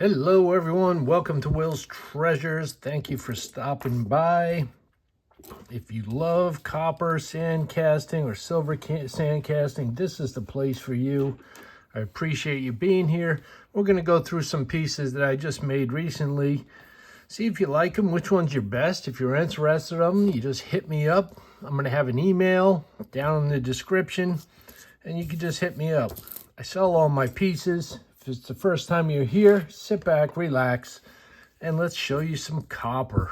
Hello everyone, welcome to Will's Treasures. Thank you for stopping by. If you love copper sand casting or silver sand casting, this is the place for you. I appreciate you being here. We're going to go through some pieces that I just made recently. See if you like them, which one's your best. If you're interested in them, you just hit me up. I'm going to have an email down in the description, and you can just hit me up. I sell all my pieces. If it's the first time you're here, sit back, relax, and let's show you some copper.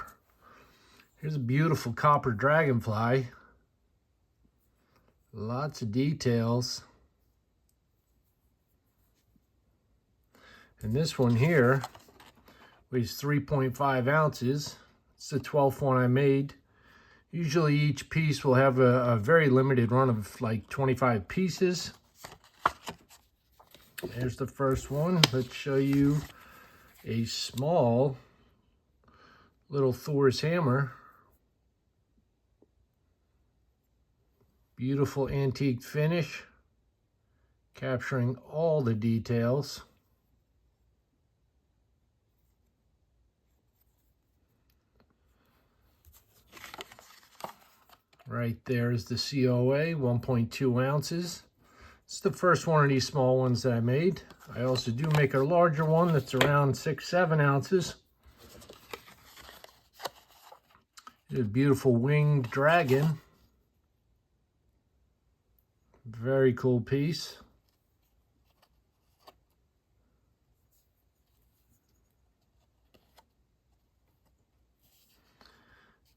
Here's a beautiful copper dragonfly. Lots of details. And this one here weighs 3.5 ounces. It's the 12th one I made. Usually each piece will have a very limited run of like 25 pieces. There's the first one. Let's show you a small little Thor's hammer. Beautiful antique finish, capturing all the details. Right there is the COA, 1.2 ounces. It's the first one of these small ones that I made. I also do make a larger one that's around 6-7 ounces. It's a beautiful winged dragon. Very cool piece.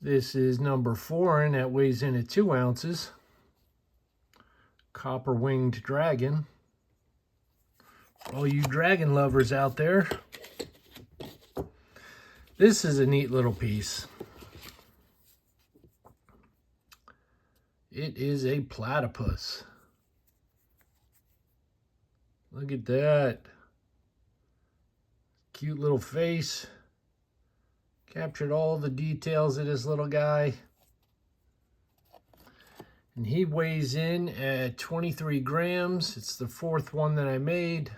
This is number 4, and that weighs in at 2 ounces. Copper winged dragon. For all you dragon lovers out there, this is a neat little piece. It is a platypus. Look at that. Cute little face. Captured all the details of this little guy. And he weighs in at 23 grams. It's the 4th one that I made.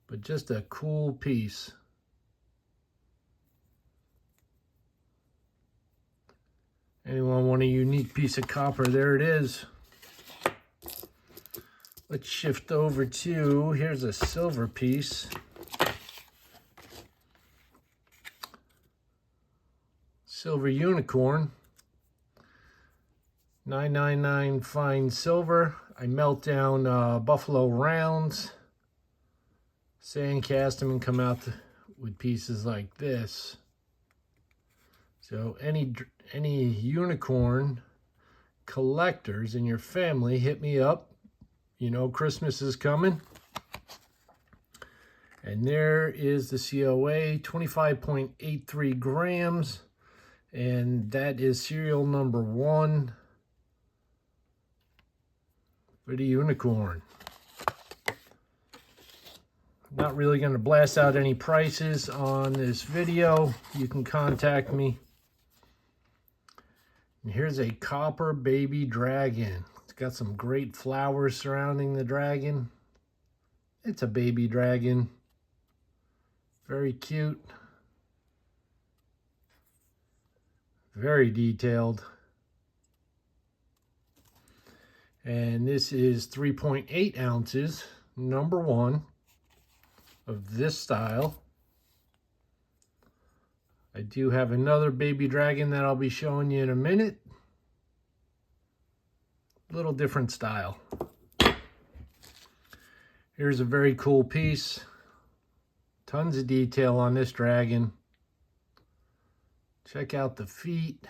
But just a cool piece. Anyone want a unique piece of copper? There it is. Let's shift over to, here's a silver piece. Silver unicorn. 999 fine silver. I melt down buffalo rounds, sand cast them, and come out with pieces like this. So any unicorn collectors in your family, hit me up. You know Christmas is coming. And there is the COA, 25.83 grams. And that is serial number 1 for the unicorn. Not really going to blast out any prices on this video. You can contact me. And here's a copper baby dragon. It's got some great flowers surrounding the dragon. It's a baby dragon. Very cute. Very detailed. And this is 3.8 ounces, number 1 of this style. I do have another baby dragon that I'll be showing you in a minute. Little different style. Here's a very cool piece. Tons of detail on this dragon. Check out the feet,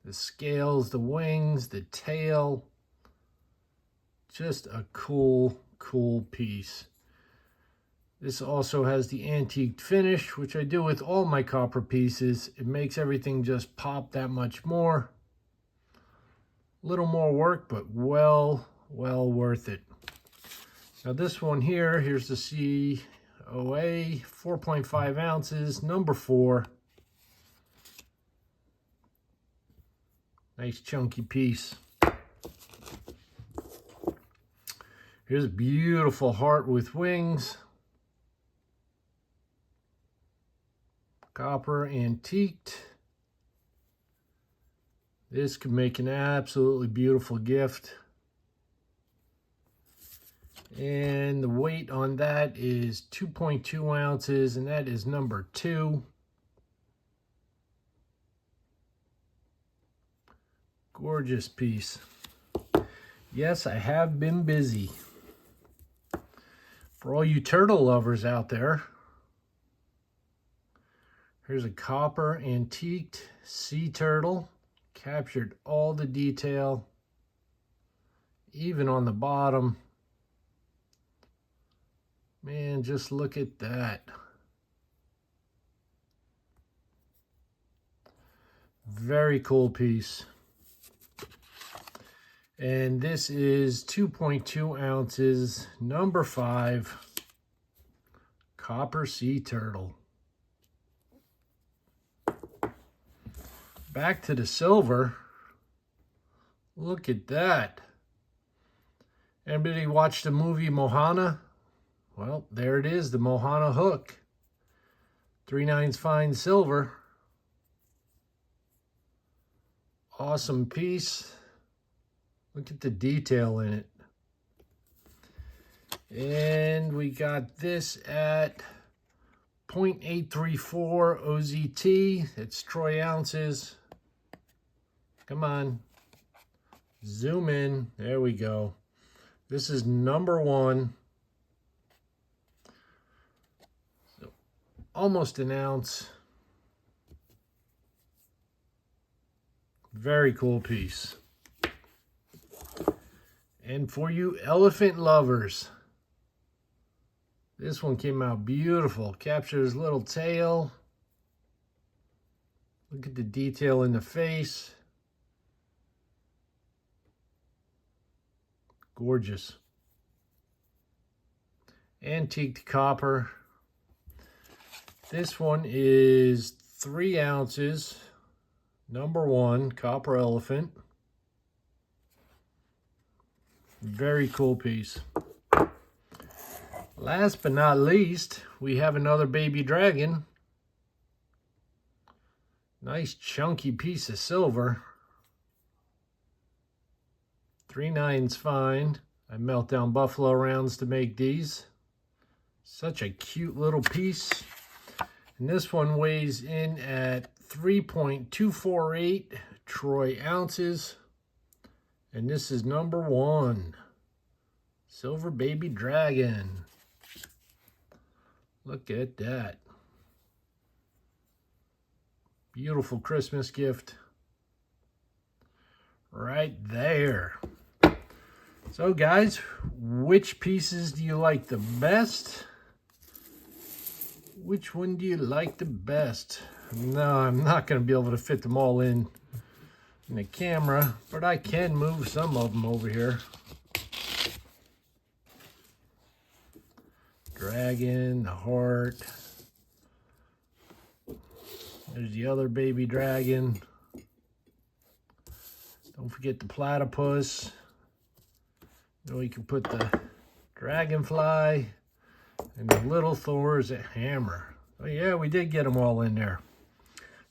the scales, the wings, the tail. Just a cool, cool piece. This also has the antique finish, which I do with all my copper pieces. It makes everything just pop that much more. A little more work, but well worth it. Now this one here, here's the COA, 4.5 ounces, number 4. Nice chunky piece. Here's a beautiful heart with wings. copper antiqued. This could make an absolutely beautiful gift. And the weight on that is 2.2 ounces, and that is number 2. Gorgeous piece. Yes, I have been busy. For all you turtle lovers out there, here's a copper antiqued sea turtle. Captured all the detail, even on the bottom. Man, just look at that. Very cool piece. And this is 2.2 ounces, number 5, copper sea turtle. Back to the silver. Look at that. Anybody watch the movie Moana? Well, there it is, the Moana hook. 3/9 fine silver. Awesome piece. Look at the detail in it. And we got this at 0.834 OZT. It's troy ounces. Come on. Zoom in. There we go. This is number 1. So almost an ounce. Very cool piece. And for you elephant lovers, this one came out beautiful. Captures little tail. Look at the detail in the face. Gorgeous. Antiqued copper. This one is 3 ounces. Number 1, copper elephant. Very cool piece. Last but not least, we have another baby dragon. Nice chunky piece of silver. 3/9 fine. I melt down buffalo rounds to make these. Such a cute little piece. And this one weighs in at 3.248 troy ounces. And this is number 1. Silver baby dragon. Look at that. Beautiful Christmas gift. Right there. So guys, which pieces do you like the best? Which one do you like the best? No, I'm not going to be able to fit them all in the camera, but I can move some of them over here. Dragon, the heart. There's the other baby dragon. Don't forget the platypus. Then we can put the dragonfly and the little Thor's hammer. Oh yeah, we did get them all in there.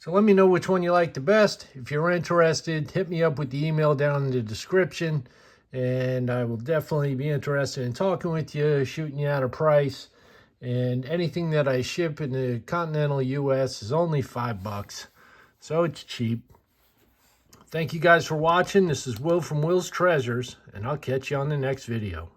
So let me know which one you like the best. If you're interested, hit me up with the email down in the description, and I will definitely be interested in talking with you, shooting you out a price. And anything that I ship in the continental US is only $5, so it's cheap. Thank you guys for watching. This is Will from Will's Treasures, and I'll catch you on the next video.